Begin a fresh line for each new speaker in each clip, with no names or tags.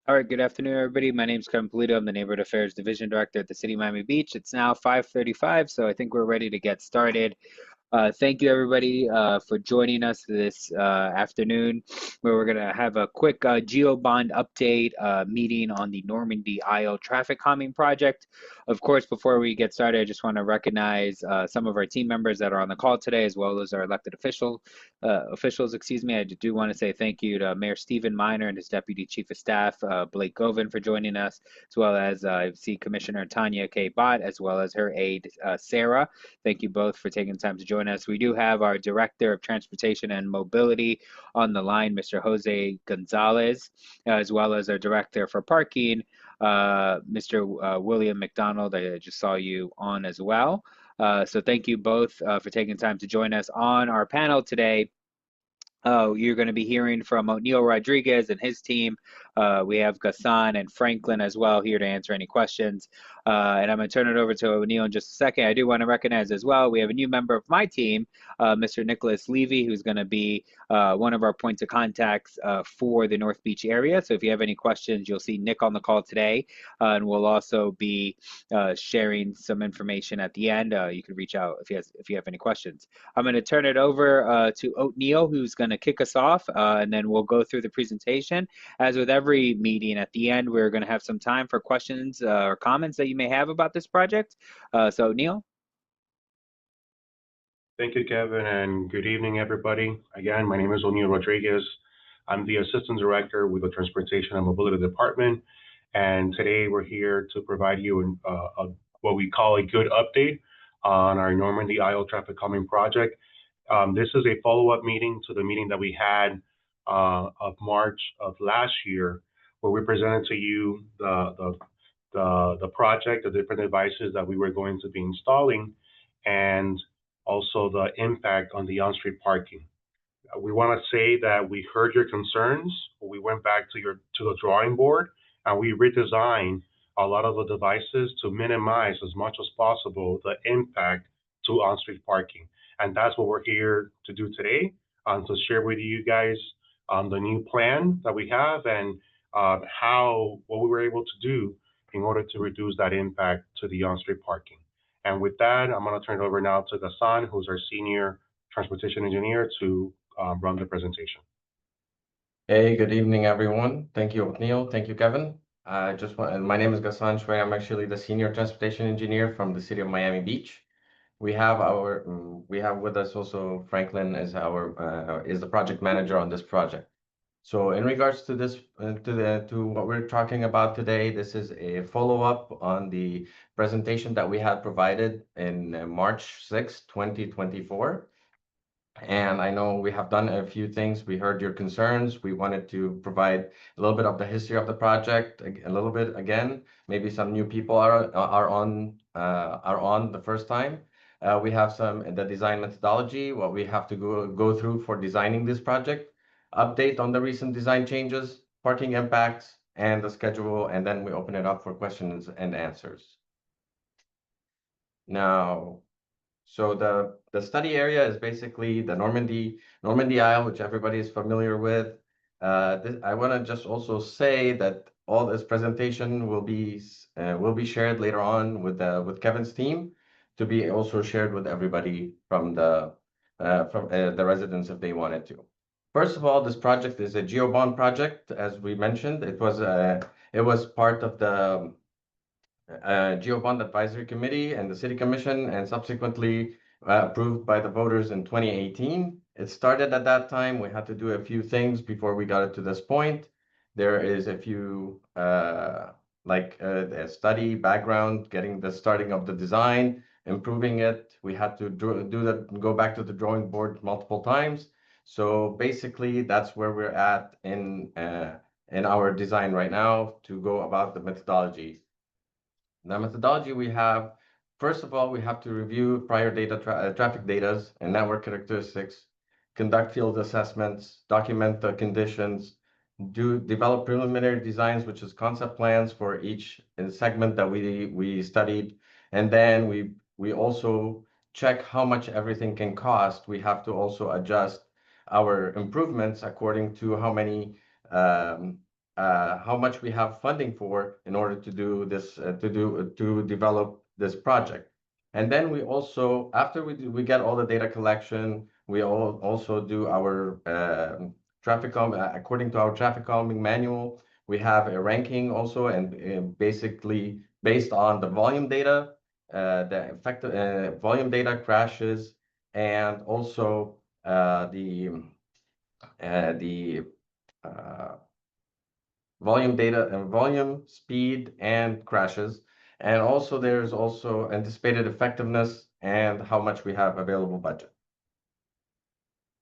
All right, good afternoon, everybody. My name is Kevin Polito. I'm the Neighborhood Affairs Division Director at the City of Miami Beach. It's now 5:35, so I think we're ready to get started. Thank you, everybody, for joining us this afternoon, where we're going to have a quick GeoBond update meeting on the Normandy Isle traffic calming project. Of course, before we get started, I just want to recognize some of our team members that are on the call today, as well as our elected officials. Excuse me. I do want to say thank you to Mayor Stephen Miner and his Deputy Chief of Staff, Blake Govan, for joining us, as well as I see Commissioner Tanya K. Bott, as well as her aide, Sarah. Thank you both for taking the time to join us. We do have our Director of Transportation and Mobility on the line, Mr. Jose Gonzalez, as well as our Director for Parking, Mr. William McDonald. I just saw you on as well. So thank you both for taking time to join us on our panel today. You're going to be hearing from O'Neill Rodriguez and his team. We have Gassan and Franklin as well here to answer any questions. And I'm going to turn it over to O'Neill in just a second. I do want to recognize as well, we have a new member of my team, Mr. Nicholas Levy, who's going to be one of our points of contacts for the North Beach area. So if you have any questions, you'll see Nick on the call today. And we'll also be sharing some information at the end. You can reach out if you have any questions. I'm going to turn it over to O'Neill, who's going to kick us off, and then we'll go through the presentation. As with every meeting, at the end, we're going to have some time for questions or comments that you may have about this project. So, O'Neill.
Thank you, Kevin, and good evening, everybody. Again, my name is O'Neill Rodriguez. I'm the Assistant Director with the Transportation and Mobility Department, and today we're here to provide you what we call a good update on our Normandy Isle traffic calming project. This is a follow-up meeting to the meeting that we had of March of last year, where we presented to you the project, the different devices that we were going to be installing, and also the impact on the on-street parking. We want to say that we heard your concerns. We went back to the drawing board and we redesigned a lot of the devices to minimize as much as possible the impact to on-street parking. And that's what we're here to do today, to share with you guys the new plan that we have and what we were able to do in order to reduce that impact to the on-street parking. And with that, I'm going to turn it over now to Gassan, who's our senior transportation engineer, to run the presentation.
Hey, good evening, everyone. Thank you, O'Neill. Thank you, Kevin. My name is Gassan Shway. I'm actually the senior transportation engineer from the city of Miami Beach. We have with us also Franklin is the project manager on this project. So in regards to this, to what we're talking about today, this is a follow-up on the presentation that we had provided in March 6, 2024. And I know we have done a few things. We heard your concerns. We wanted to provide a little bit of the history of the project, a little bit again. Maybe some new people are on the first time. We have the design methodology, what we have to go through for designing this project, update on the recent design changes, parking impacts, and the schedule, and then we open it up for questions and answers. Now, so the study area is basically the Normandy Isle, which everybody is familiar with. I want to just also say that all this presentation will be shared later on with Kevin's team to be also shared with everybody from the residents if they wanted to. First of all, this project is a GeoBond project, as we mentioned. It was part of the GeoBond Advisory Committee and the City Commission, and subsequently approved by the voters in 2018. It started at that time. We had to do a few things before we got it to this point. There is a few, like a study background, getting the starting of the design, improving it. We had to go back to the drawing board multiple times. So basically, that's where we're at in our design right now to go about the methodology. The methodology we have, first of all, we have to review prior traffic data and network characteristics, conduct field assessments, document the conditions, develop preliminary designs, which is concept plans for each segment that we studied, and then we also check how much everything can cost. We have to also adjust our improvements according to how many how much we have funding for in order to do this, to develop this project. And then we also, after we get all the data collection, we also do our traffic calm, according to our traffic calming manual. We have a ranking also, and basically based on the volume data, the effective volume data, crashes, and also the uh, volume data and volume, speed, and crashes. And also there's also anticipated effectiveness and how much we have available budget.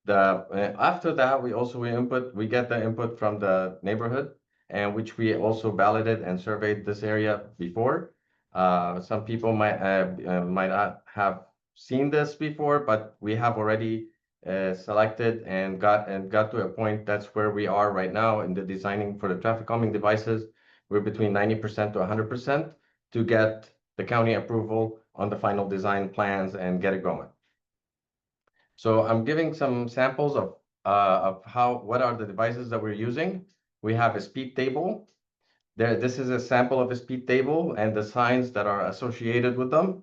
After that, we get the input from the neighborhood, and which we also validated and surveyed this area before. Some people might not have seen this before, but we have already selected and got to a point. That's where we are right now in the designing for the traffic calming devices. We're between 90% to 100% to get the county approval on the final design plans and get it going. So I'm giving some samples of what are the devices that we're using. We have a speed table. This is a sample of a speed table and the signs that are associated with them.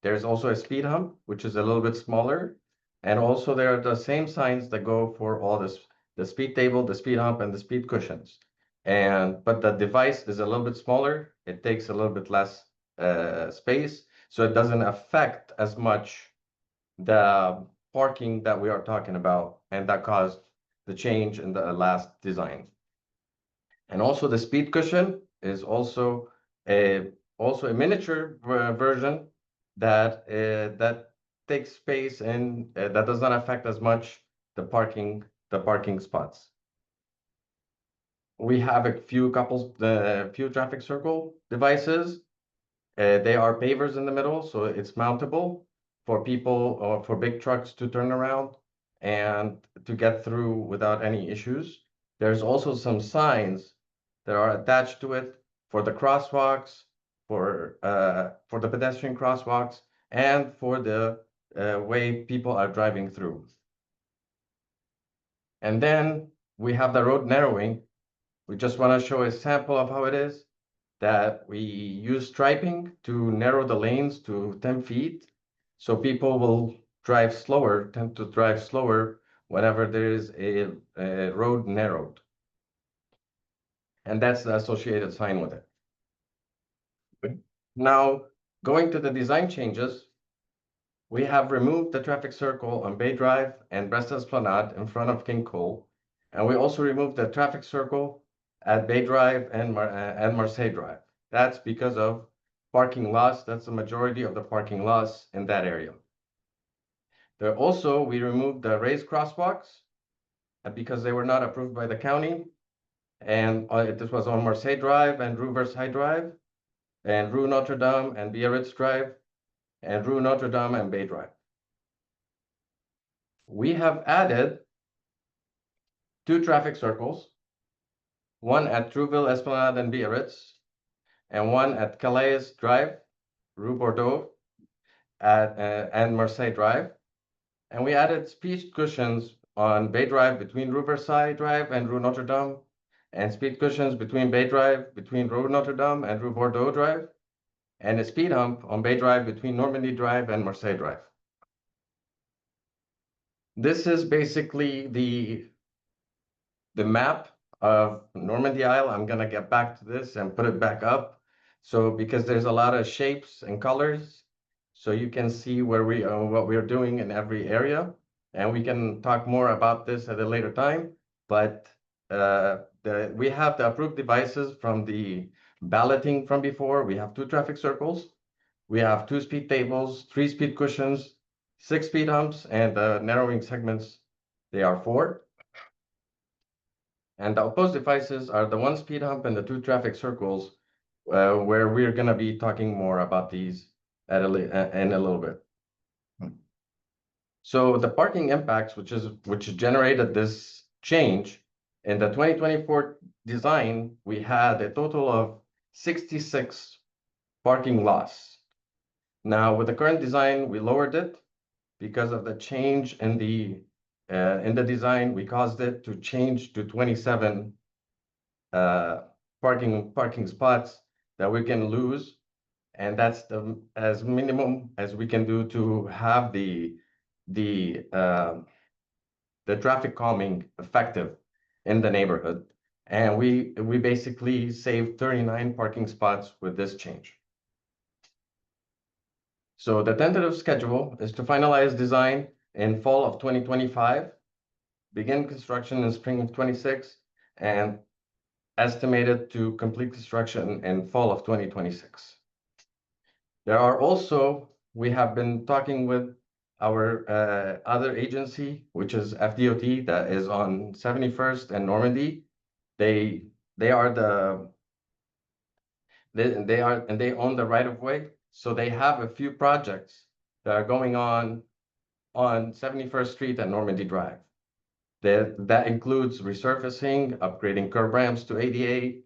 There's also a speed hump, which is a little bit smaller. And also there are the same signs that go for all this, the speed table, the speed hump, and the speed cushions. But the device is a little bit smaller. It takes a little bit less space, so it doesn't affect as much the parking that we are talking about, and that caused the change in the last design. And also the speed cushion is also a miniature version that takes space and that does not affect as much the parking spots. We have a few traffic circle devices. They are pavers in the middle, so it's mountable for people or for big trucks to turn around and to get through without any issues. There's also some signs that are attached to it for the crosswalks, for the pedestrian crosswalks, and for the way people are driving through. And then we have the road narrowing. We just want to show a sample of how it is, that we use striping to narrow the lanes to 10 feet. So people will tend to drive slower whenever there is a road narrowed. And that's the associated sign with it. Now, going to the design changes, we have removed the traffic circle on Bay Drive and Brest Esplanade in front of King Cole. And we also removed the traffic circle at Bay Drive and Marseille Drive. That's because of parking loss. That's the majority of the parking loss in that area. We removed the raised crosswalks because they were not approved by the county. And this was on Marseille Drive and Rue Versailles Drive, and Rue Notre Dame and Biarritz Drive, and Rue Notre Dame and Bay Drive. We have added 2 traffic circles, one at Trouville, Esplanade, and Biarritz, and one at Calais Drive, Rue Bordeaux, and Marseille Drive. And we added speed cushions on Bay Drive between Rue Versailles Drive and Rue Notre Dame, and speed cushions between Bay Drive, between Rue Notre Dame and Rue Bordeaux Drive, and a speed hump on Bay Drive between Normandy Drive and Marseille Drive. This is basically the map of Normandy Isle. I'm gonna get back to this and put it back up. So because there's a lot of shapes and colors, so you can see where what we're doing in every area, and we can talk more about this at a later time. But we have the approved devices from the balloting from before. We have 2 traffic circles, we have 2 speed tables, 3 speed cushions, 6 speed humps, and the narrowing segments, they are 4. And the opposed devices are the 1 speed hump and the 2 traffic circles, where we're going to be talking more about these in a little bit. So the parking impacts, which generated this change, in the 2024 design, we had a total of 66 parking loss. Now, with the current design, we lowered it because of the change in the In the design, we caused it to change to 27 parking spots that we can lose, and that's the as minimum as we can do to have the uh, the traffic calming effective in the neighborhood. And we basically saved 39 parking spots with this change. So the tentative schedule is to finalize design in fall of 2025, begin construction in spring of 26, and estimated to complete construction in fall of 2026. There are also, we have been talking with our other agency, which is FDOT, that is on 71st and Normandy. They are they are, and they own the right of way. So they have a few projects that are going on 71st Street and Normandy Drive. That includes resurfacing, upgrading curb ramps to ADA,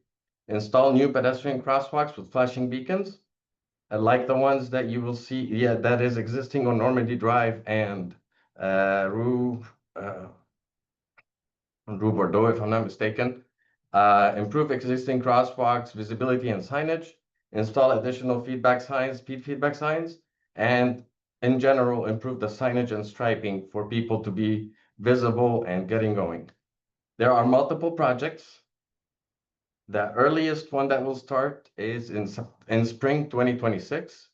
install new pedestrian crosswalks with flashing beacons, like the ones that you will see, yeah, that is existing on Normandy Drive and Rue Bordeaux, if I'm not mistaken. Improve existing crosswalks, visibility and signage, install additional feedback signs, speed feedback signs, and in general, improve the signage and striping for people to be visible and getting going. There are multiple projects. The earliest one that will start is in spring 2026.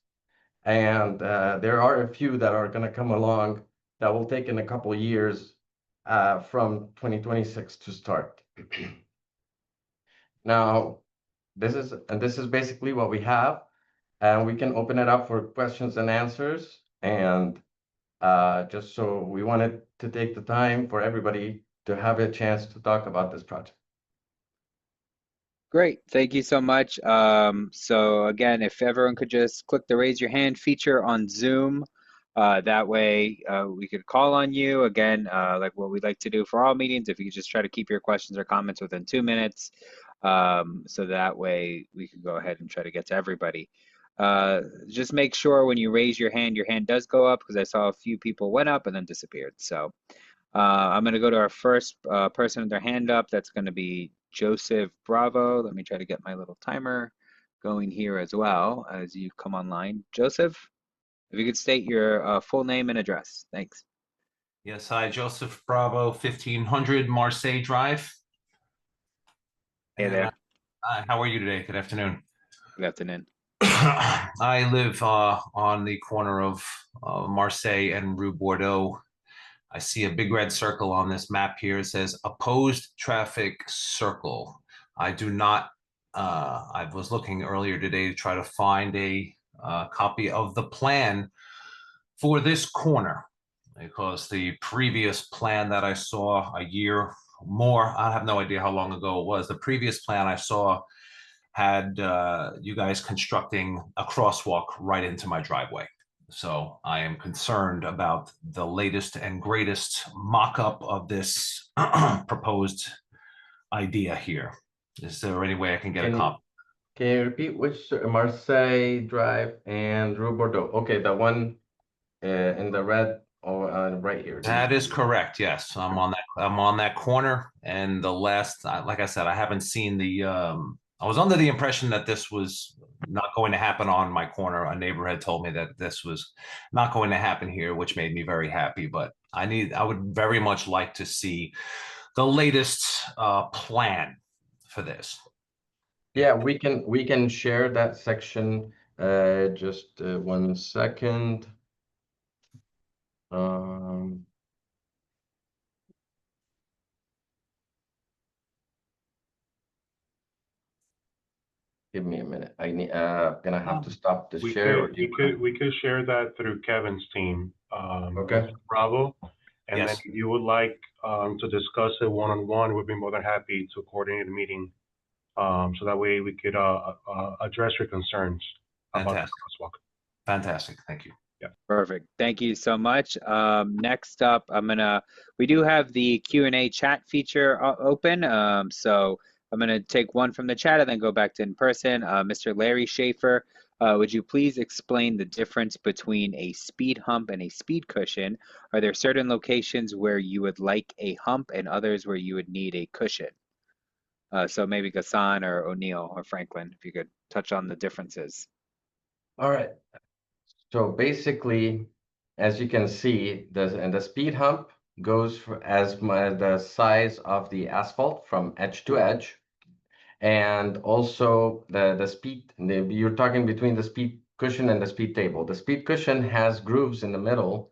And there are a few that are going to come along that will take in a couple of years from 2026 to start. Now, this is basically what we have, and we can open it up for questions and answers. And just so we wanted to take the time for everybody to have a chance to talk about this project.
Great, thank you so much. So again, if everyone could just click the raise your hand feature on Zoom, that way we could call on you. Again, like what we'd like to do for all meetings, if you could just try to keep your questions or comments within 2 minutes, so that way we could go ahead and try to get to everybody. Just make sure when you raise your hand does go up, because I saw a few people went up and then disappeared. So I'm going to go to our first person with their hand up. That's going to be Joseph Bravo. Let me try to get my little timer going here as well as you come online. Joseph, if you could state your full name and address. Thanks.
Yes, hi, Joseph Bravo, 1500 Marseille Drive.
Hey
And
there.
how are you today? Good afternoon.
Good afternoon.
I live on the corner of Marseille and Rue Bordeaux. I see a big red circle on this map here. It says opposed traffic circle. I do not, I was looking earlier today to try to find a copy of the plan for this corner, because the previous plan that I saw a year more, I have no idea how long ago it was. The previous plan I saw had you guys constructing a crosswalk right into my driveway. So I am concerned about the latest and greatest mock-up of this proposed idea here. Is there any way I can get a copy?
Can you repeat which Marseille Drive and Rue Bordeaux? Okay, the one in the red right here.
That is correct. Yes, I'm on that corner. And the last, like I said, I haven't seen the. I was under the impression that this was not going to happen on my corner. A neighbor had told me that this was not going to happen here, which made me very happy. But I would very much like to see the latest plan for this.
Yeah, we can share that section. Just 1 second. Give me a minute. I need gonna have to stop the share.
We could share that through Kevin's team.
Okay.
Bravo. And
Yes.
then if you would like to discuss it one-on-one, we'd be more than happy to coordinate a meeting. So that way we could address your concerns about the
Fantastic.
crosswalk.
Fantastic. Thank you.
Perfect. Thank you so much. Next up, we do have the Q&A chat feature open. So I'm gonna take one from the chat and then go back to in person. Mr. Larry Schaefer, Would you please explain the difference between a speed hump and a speed cushion? Are there certain locations where you would like a hump and others where you would need a cushion? So maybe Gassan or O'Neill or Franklin, if you could touch on the differences.
All right. So basically, as you can see, the speed hump goes for the size of the asphalt from edge to edge. And also you're talking between the speed cushion and the speed table. The speed cushion has grooves in the middle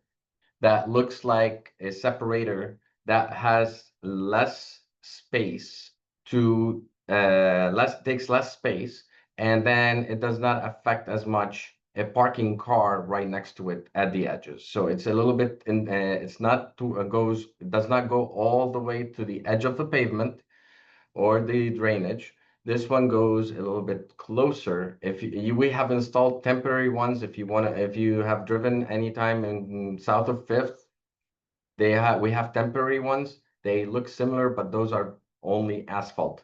that looks like a separator that has less space to takes less space, and then it does not affect as much a parking car right next to it at the edges. So it's a little bit in it's not to goes it does not go all the way to the edge of the pavement or the drainage. This one goes a little bit closer. If we have installed temporary ones, if you have driven anytime in south of Fifth, we have temporary ones. They look similar, but those are only asphalt,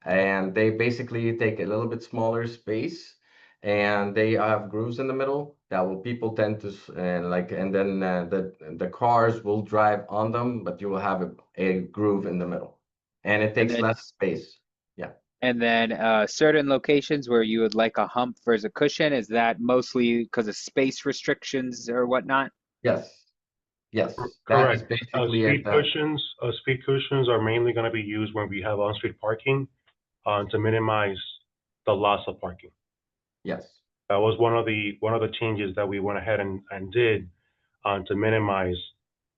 and they basically take a little bit smaller space, and they have grooves in the middle that will people tend to and then the cars will drive on them, but you will have a groove in the middle, and it
And
takes
then
less space. Yeah.
certain locations where you would like a hump versus a cushion, is that mostly because of space restrictions or whatnot?
Yes. Yes. That is
Correct.
basically it.
Speed cushions are mainly going to be used when we have on-street parking to minimize the loss of parking.
Yes.
That was one of the changes that we went ahead and did to minimize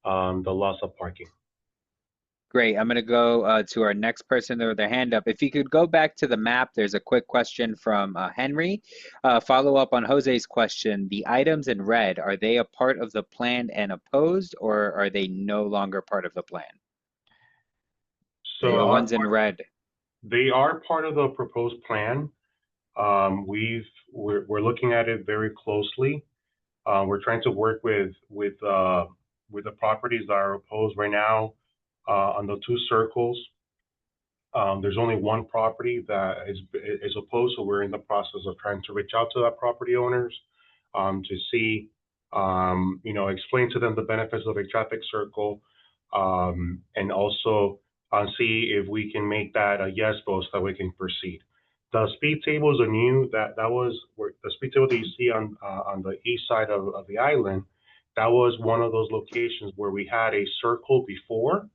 the loss of parking.
Great. I'm going to go to our next person with their hand up. If you could go back to the map, there's a quick question from Henry. Follow up on Jose's question. The items in red, are they a part of the plan and opposed, or are they no longer part of the plan?
So
The ones in red.
they are part of the proposed plan. We're looking at it very closely. We're trying to work with the properties that are opposed right now on the two circles. There's only one property that is opposed, so we're in the process of trying to reach out to that property owners to see, explain to them the benefits of a traffic circle, and also see if we can make that a yes vote so that we can proceed. The speed tables are new. That was where the speed table that you see on the east side of the island. That was one of those locations where we had a circle before.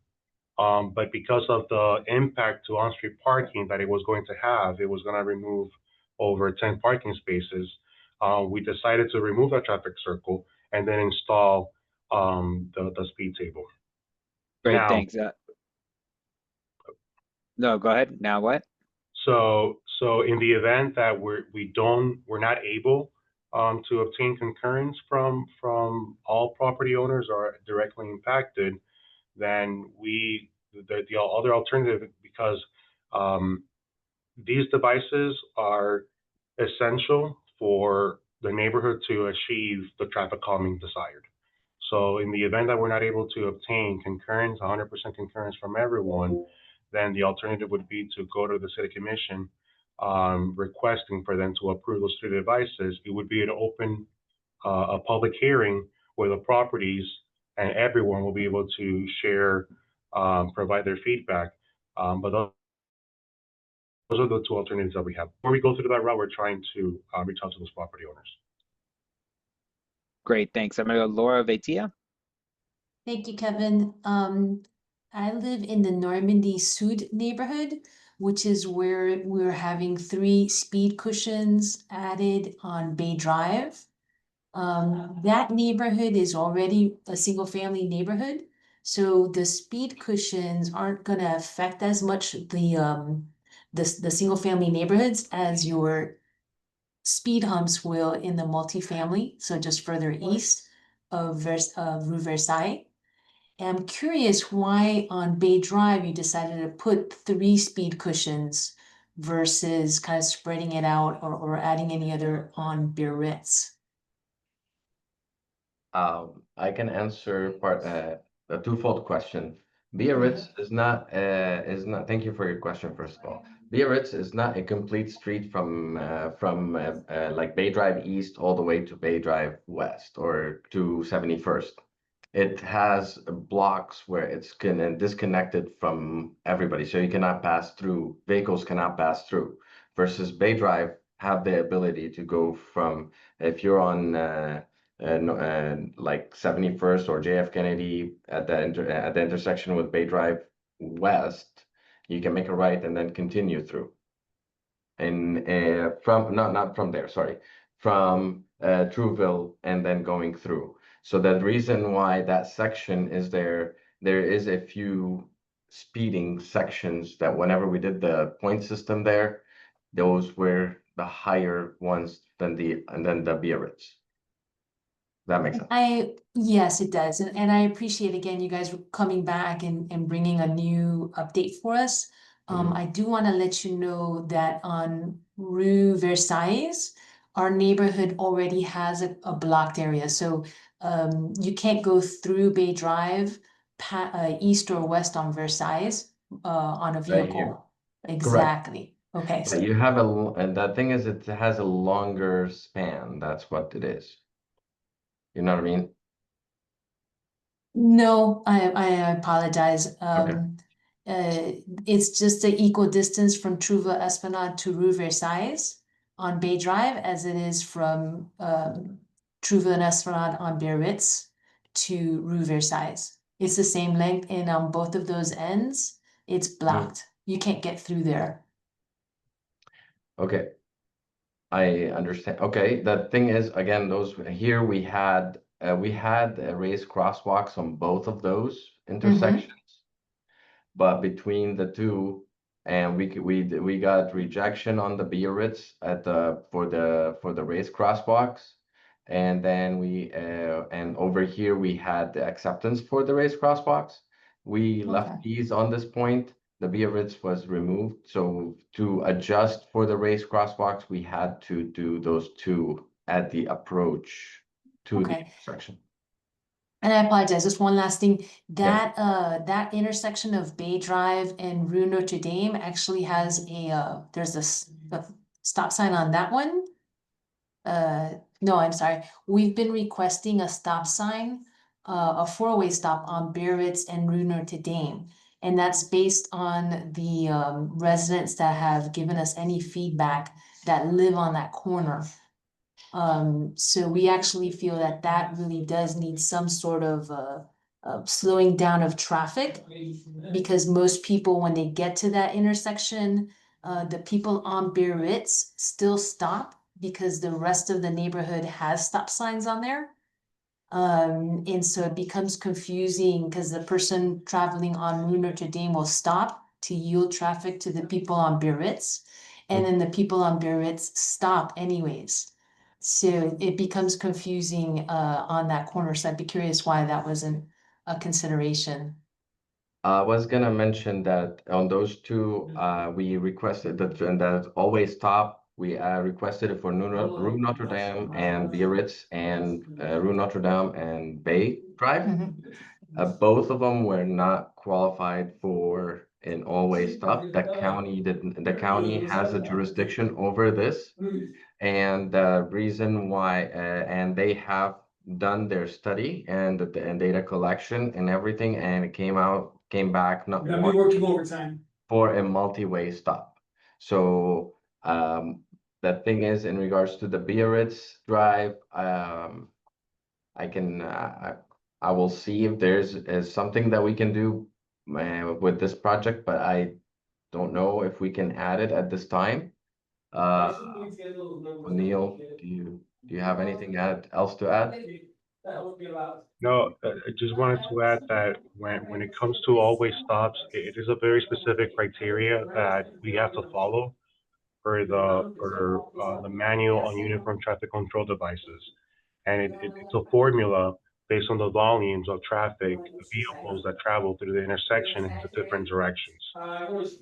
But because of the impact to on-street parking that it was going to have, it was going to remove over 10 parking spaces. We decided to remove that traffic circle and then install the speed table.
Great,
Now,
thanks. No, go ahead. Now what?
so in the event that we're not able to obtain concurrence from all property owners or directly impacted, then the other alternative, because these devices are essential for the neighborhood to achieve the traffic calming desired. So in the event that we're not able to obtain concurrence, 100% concurrence from everyone, then the alternative would be to go to the city commission requesting for them to approve those three devices. It would be an open, a public hearing where the properties and everyone will be able to share, provide their feedback. But those are the two alternatives that we have. Before we go through that route, we're trying to reach out to those property owners.
Great, thanks. I'm going to go Laura Veitia.
Thank you, Kevin. I live in the Normandy Sud neighborhood, which is where we're having 3 speed cushions added on Bay Drive. That neighborhood is already a single family neighborhood, so the speed cushions aren't gonna affect as much the single family neighborhoods as your speed humps will in the multifamily, so just further east of Rue Versailles. And I'm curious why on Bay Drive you decided to put 3 speed cushions versus kind of spreading it out or adding any other on Biarritz.
I can answer a twofold question. Biarritz is not. Thank you for your question, first of all. Biarritz is not a complete street from like Bay Drive East all the way to Bay Drive West or to 71st. It has blocks where it's disconnected from everybody, so you cannot pass through. Vehicles cannot pass through. Versus Bay Drive have the ability to go from if you're on like 71st or JF Kennedy at the intersection with Bay Drive West, you can make a right and then continue through. And from not from there, sorry, from Trouville and then going through. So the reason why that section is there, there is a few speeding sections that whenever we did the point system there, those were the higher ones than the Biarritz. That makes sense.
Yes, it does. And I appreciate again, you guys coming back and bringing a new update for us. I do want to let you know that on Rue Versailles, our neighborhood already has a blocked area. So you can't go through Bay Drive, east or west on Versailles on a
Right here.
vehicle.
Correct.
Exactly. Okay.
But you have and the thing is, it has a longer span. That's what it is. You know what I mean?
No, I apologize.
Okay.
It's just the equal distance from Trouva Esplanade to Rue Versailles on Bay Drive as it is from Trouva and Esplanade on Biarritz to Rue Versailles. It's the same length, and on both of those ends, it's blocked. You can't get through there.
Okay. I understand. Okay, the thing is, again, those here we had raised crosswalks on both of those intersections, but between the two, and we got rejection on the Biarritz at the for the raised crosswalks, and then and over here we had the acceptance for the raised crosswalks. We left these on this point. The Biarritz was removed, so to adjust for the raised crosswalks, we had to do those two at the approach to the intersection.
And I apologize, just one last thing. That intersection of Bay Drive and Rue Notre Dame actually has there's a stop sign on that one. No, I'm sorry. We've been requesting a stop sign, a four-way stop on Biarritz and Rue Notre Dame. And that's based on the residents that have given us any feedback that live on that corner. So we actually feel that that really does need some sort of slowing down of traffic, because most people, when they get to that intersection, the people on Biarritz still stop because the rest of the neighborhood has stop signs on there. And so it becomes confusing because the person traveling on Rue Notre Dame will stop to yield traffic to the people on Biarritz, and then the people on Biarritz stop anyways. So it becomes confusing on that corner. So I'd be curious why that wasn't a consideration.
I was gonna mention that on those two, we requested that always stop. We requested it for Rue Notre Dame and Biarritz and Rue Notre Dame and Bay Drive. Both of them were not qualified for an always stop. The county didn't. The county has a jurisdiction over this, and the reason why, and they have done their study and data collection and everything, and it came back not
We're working overtime
for a multi-way stop. So the thing is, in regards to the Biarritz Drive, I can I will see if is something that we can do with this project, but I don't know if we can add it at this time. Neil, do you have anything else to add?
No, I just wanted to add that when it comes to always stops, it is a very specific criteria that we have to follow for the manual on uniform traffic control devices, and it's a formula based on the volumes of traffic vehicles that travel through the intersection into different directions.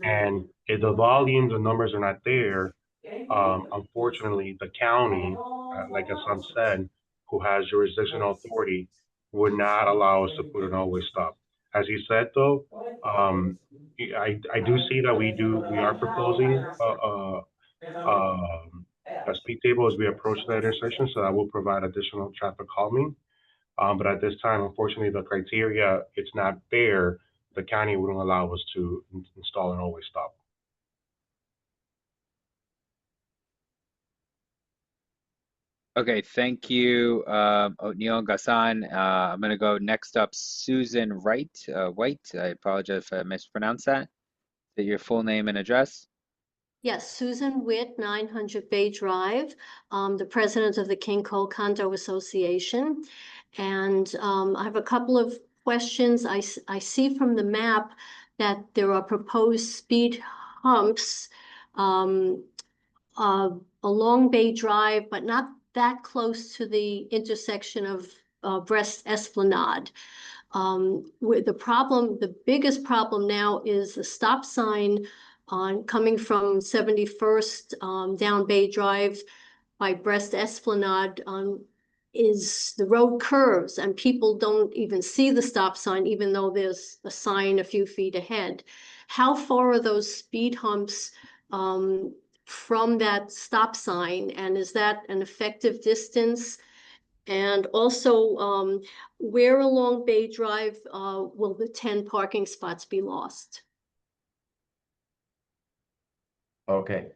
And if the volumes and numbers are not there, unfortunately, the county, like Assam said, who has jurisdictional authority, would not allow us to put an always stop. As you said, though, I do see that we are proposing a speed table as we approach that intersection, so that will provide additional traffic calming. But at this time, unfortunately, the criteria, it's not there. The county wouldn't allow us to install an always stop.
Okay, thank you, O'Neill and Gassan. I'm going to go next up, Susan White. I apologize if I mispronounced that. Is that your full name and address?
Yes, Susan Witt, 900 Bay Drive, the president of the King Cole Condo Association. And I have a couple of questions. I see from the map that there are proposed speed humps along Bay Drive, but not that close to the intersection of Brest Esplanade. Where the biggest problem now is the stop sign on coming from 71st down Bay Drive by Brest Esplanade is the road curves and people don't even see the stop sign, even though there's a sign a few feet ahead. How far are those speed humps from that stop sign? And is that an effective distance? And also, where along Bay Drive will the 10 parking spots be lost?
Okay.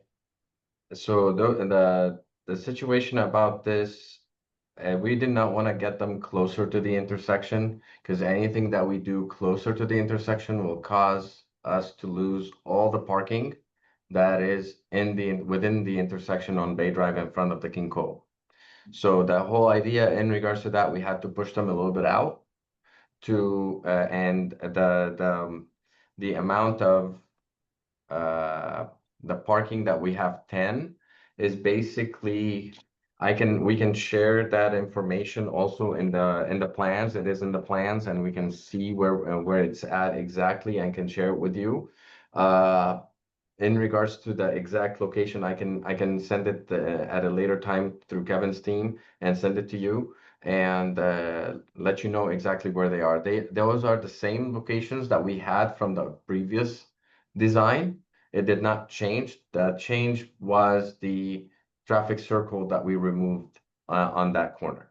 So the situation about this, we did not want to get them closer to the intersection because anything that we do closer to the intersection will cause us to lose all the parking that is within the intersection on Bay Drive in front of the King Cole. So the whole idea in regards to that, we had to push them a little bit out to and the amount of the parking that we have 10 is basically we can share that information also in the plans. It is in the plans and we can see where it's at exactly and can share it with you. In regards to the exact location, I can send it at a later time through Kevin's team and send it to you and let you know exactly where they are. Those are the same locations that we had from the previous design. It did not change. The change was the traffic circle that we removed on that corner.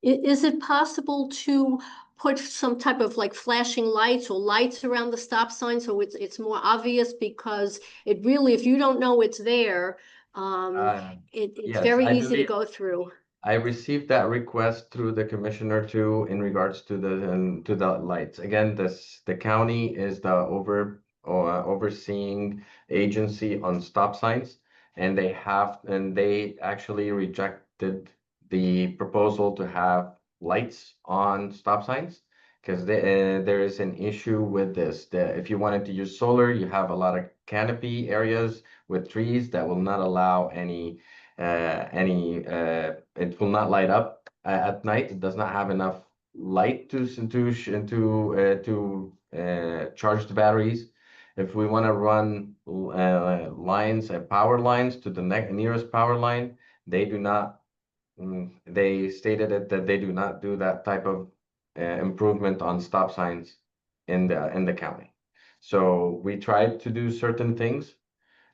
Is it possible to put some type of like flashing lights or lights around the stop sign so it's more obvious? Because it really, if you don't know it's there, it's
Yes,
very
I
easy to
believe
go through.
I received that request through the commissioner too in regards to the lights. Again, the county is the overseeing agency on stop signs, and they actually rejected the proposal to have lights on stop signs because there is an issue with this. If you wanted to use solar, you have a lot of canopy areas with trees that will not allow any it will not light up at night. It does not have enough light to charge the batteries. If we want to run lines and power lines to the nearest power line, they do not. They stated that they do not do that type of improvement on stop signs in the county. So we tried to do certain things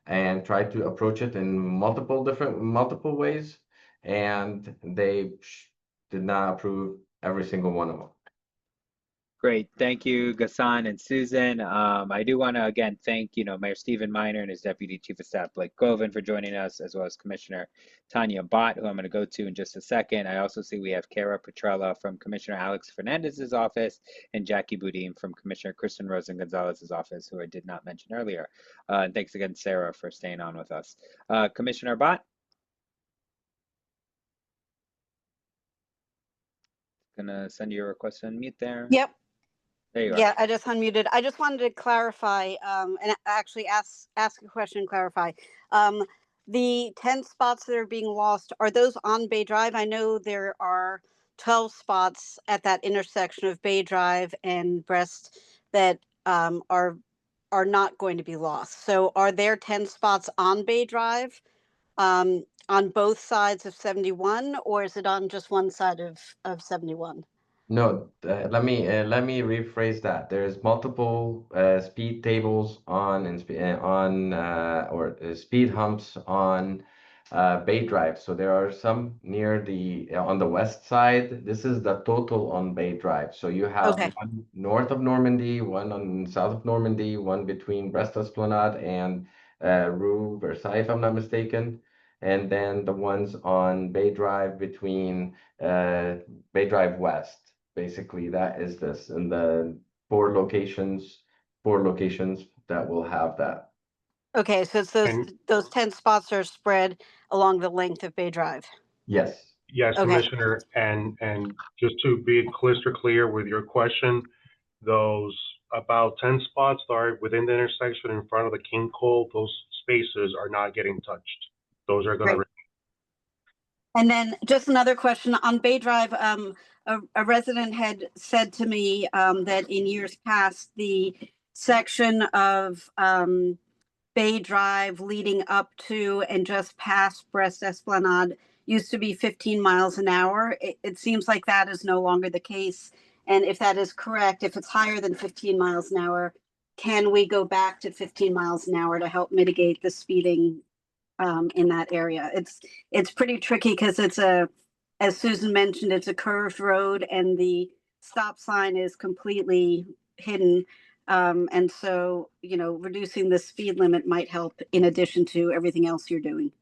and tried to approach it in multiple ways, and they did not approve every single one of them.
Great. Thank you, Gassan and Susan. I do want to again thank, Mayor Stephen Miner and his Deputy Chief of Staff Blake Govan for joining us, as well as Commissioner Tanya Bott, who I'm going to go to in just a second. I also see we have Kara Petrella from Commissioner Alex Fernandez's office and Jackie Boudin from Commissioner Kristen Rosen Gonzalez's office, who I did not mention earlier. And thanks again, Sarah, for staying on with us. Commissioner Bott? Gonna send you a request to unmute there.
Yep.
There you are.
Yeah, I just unmuted. I just wanted to clarify and actually ask a question and clarify. The 10 spots that are being lost, are those on Bay Drive? I know there are 12 spots at that intersection of Bay Drive and Brest that are not going to be lost. So are there 10 spots on Bay Drive on both sides of 71, or is it on just one side of 71?
No, let me rephrase that. There's multiple speed tables on and speed humps on Bay Drive. So there are some near the on the west side. This is the total on Bay Drive. So you have
Okay.
one north of Normandy, one on south of Normandy, one between Brest Esplanade and Rue Versailles, if I'm not mistaken, and then the ones on Bay Drive between Bay Drive West. Basically, that is this, and the four locations that will have that.
Okay, so it's
And
those 10 spots are spread along the length of Bay Drive.
Yes.
yes,
Okay.
Commissioner, and just to be crystal clear with your question, those about 10 spots that are within the intersection in front of the King Cole, those spaces are not getting touched. Those are going
Great.
to.
And then just another question on Bay Drive. A resident had said to me that in years past, the section of Bay Drive leading up to and just past Brest Esplanade used to be 15 miles an hour. It seems like that is no longer the case. And if that is correct, if it's higher than 15 miles an hour, can we go back to 15 miles an hour to help mitigate the speeding in that area? It's pretty tricky because as Susan mentioned, it's a curved road and the stop sign is completely hidden. And so, reducing the speed limit might help in addition to everything else you're doing.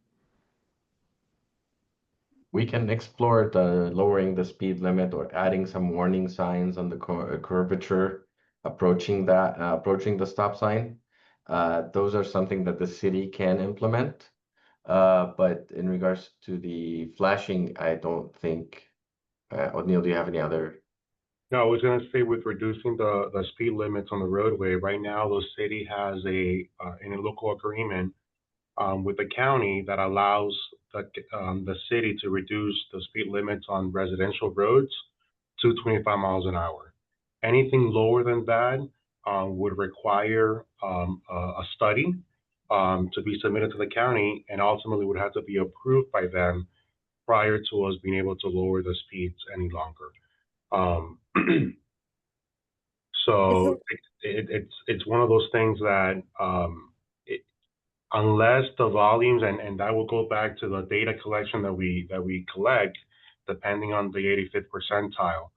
We can explore the lowering the speed limit or adding some warning signs on the curvature approaching the stop sign. Those are something that the city can implement. But in regards to the flashing, I don't think, O'Neill, do you have any other?
No, I was going to say with reducing the speed limits on the roadway, right now the city has in a local agreement with the county that allows the city to reduce the speed limits on residential roads to 25 miles an hour. Anything lower than that would require a study to be submitted to the county and ultimately would have to be approved by them prior to us being able to lower the speeds any longer. Um, so it's one of those things that unless the volumes and that will go back to the data collection that we collect depending on the 85th percentile.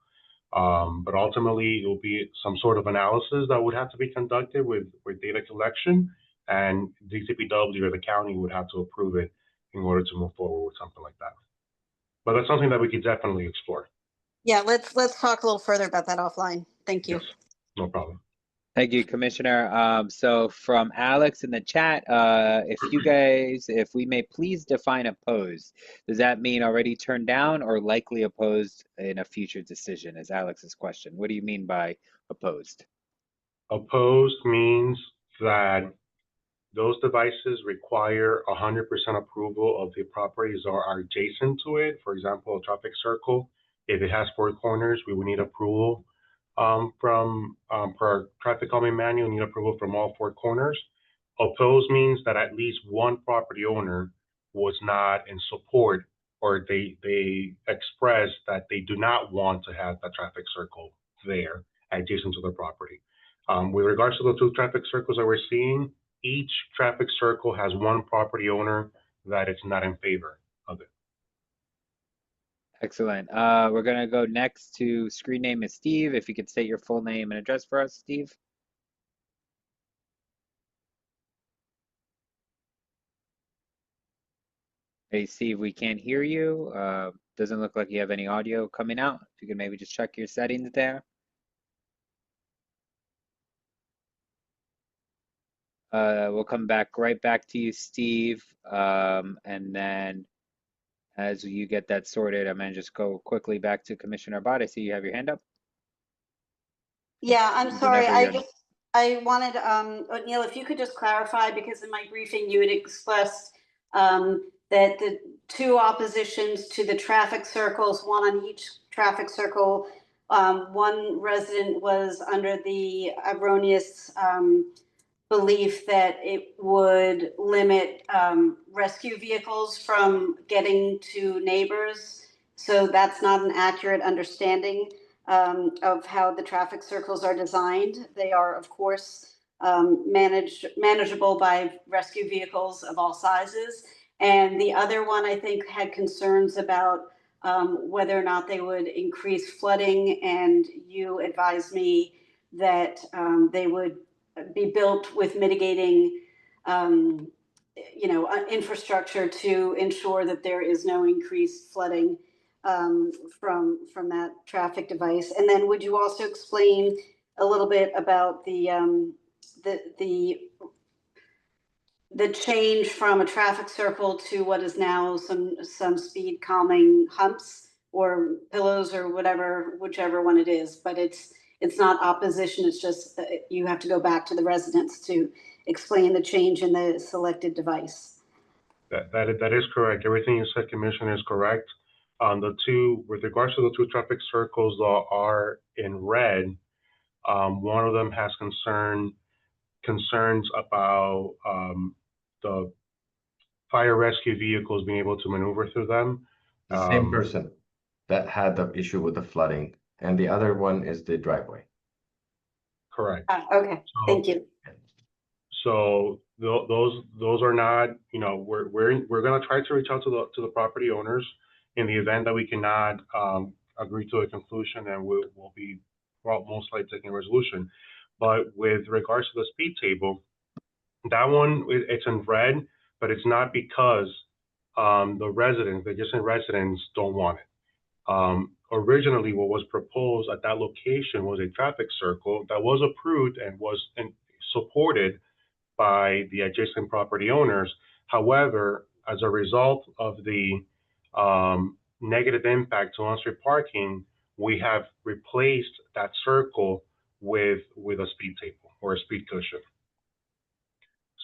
But ultimately, it will be some sort of analysis that would have to be conducted with data collection, and DCPW or the county would have to approve it in order to move forward with something like that. But that's something that we could definitely explore.
Yeah, let's talk a little further about that offline. Thank you.
Yes, no problem.
Thank you, Commissioner. So from Alex in the chat, if we may please define opposed, does that mean already turned down or likely opposed in a future decision, is Alex's question. What do you mean by opposed?
Opposed means that those devices require 100% approval of the properties that are adjacent to it. For example, a traffic circle, if it has 4 corners, we would need approval from per traffic calming manual, need approval from all 4 corners. Opposed means that at least one property owner was not in support, or they expressed that they do not want to have that traffic circle there adjacent to the property. With regards to the 2 traffic circles that we're seeing, each traffic circle has one property owner that is not in favor of it.
Excellent. We're going to go next to screen name is Steve. If you could state your full name and address for us, Steve. Hey, Steve, we can't hear you. Doesn't look like you have any audio coming out. If you could maybe just check your settings there. We'll come right back to you, Steve. And then as you get that sorted, I'm going to just go quickly back to Commissioner Abad. I see you have your hand up.
Yeah, I'm sorry.
Whenever you're
I wanted, O'Neill, if you could just clarify, because in my briefing you had expressed that the 2 oppositions to the traffic circles, 1 on each traffic circle, one resident was under the erroneous belief that it would limit rescue vehicles from getting to neighbors. So that's not an accurate understanding. of how the traffic circles are designed. They are, of course, manageable by rescue vehicles of all sizes. And the other one, I think, had concerns about whether or not they would increase flooding. And you advised me that they would be built with mitigating infrastructure to ensure that there is no increased flooding from that traffic device. And then would you also explain a little bit about the change from a traffic circle to what is now some speed calming humps or pillows or whichever one it is, but it's not opposition. It's just you have to go back to the residents to explain the change in the selected device.
That is correct. Everything you said, Commissioner, is correct. With regards to the two traffic circles that are in red, one of them has concerns about the fire rescue vehicles being able to maneuver through them.
The same person that had the issue with the flooding, and the other one is the driveway.
Correct.
Okay, thank you.
So those are not, we're going to try to reach out to the property owners in the event that we cannot agree to a conclusion, and we'll be most likely taking a resolution. But with regards to the speed table, that one, it's in red, but it's not because the adjacent residents don't want it. Originally, what was proposed at that location was a traffic circle that was approved and was supported by the adjacent property owners. However, as a result of the negative impact to on-street parking, we have replaced that circle with a speed table or a speed cushion.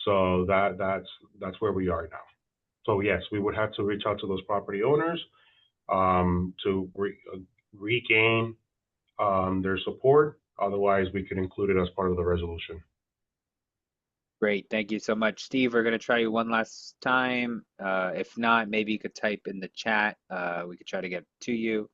So that's where we are now. So yes, we would have to reach out to those property owners to regain their support. Otherwise, we could include it as part of the resolution.
Great, thank you so much. Steve, we're going to try you one last time. If not, maybe you could type in the chat. We could try to get to you.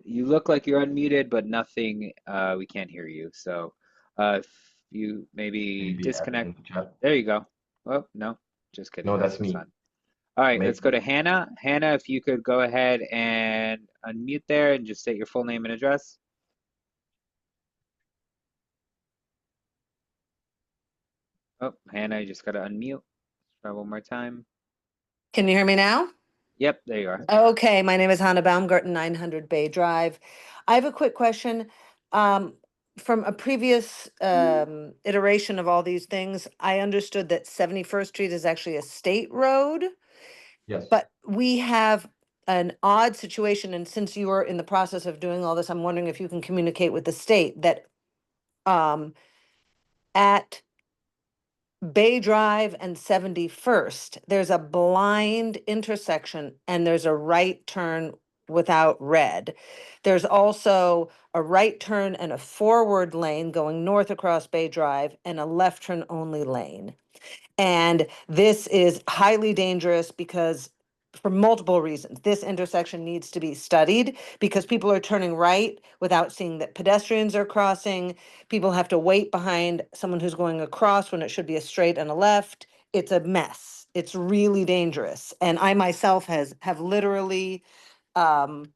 You look like you're unmuted, but nothing, we can't hear you. So if you maybe disconnect. There you go. Oh, no, just kidding.
No, that's me.
Fine. All right,
Maybe.
let's go to Hannah. Hannah, if you could go ahead and unmute there and just state your full name and address. Oh, Hannah, you just got to unmute. Try one more time.
Can you hear me now?
Yep, there you are.
Okay, my name is Hannah Baumgarten, 900 Bay Drive. I have a quick question. From a previous iteration of all these things, I understood that 71st Street is actually a state road.
Yes.
But we have an odd situation, and since you are in the process of doing all this, I'm wondering if you can communicate with the state that at Bay Drive and 71st, there's a blind intersection and there's a right turn without red. There's also a right turn and a forward lane going north across Bay Drive and a left turn only lane. And this is highly dangerous because for multiple reasons. This intersection needs to be studied because people are turning right without seeing that pedestrians are crossing. People have to wait behind someone who's going across when it should be a straight and a left. It's a mess. It's really dangerous. And I myself have literally had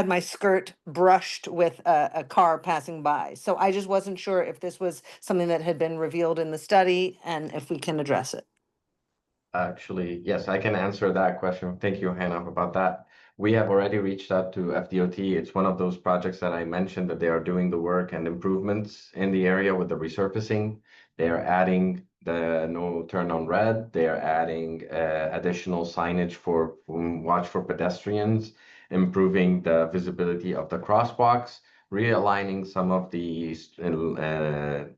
my skirt brushed with a car passing by. So I just wasn't sure if this was something that had been revealed in the study and if we can address it.
Actually, yes, I can answer that question. Thank you, Hannah, about that. We have already reached out to FDOT. It's one of those projects that I mentioned that they are doing the work and improvements in the area with the resurfacing. They are adding the no turn on red. They are adding additional signage for watch for pedestrians, improving the visibility of the crosswalks, realigning some of the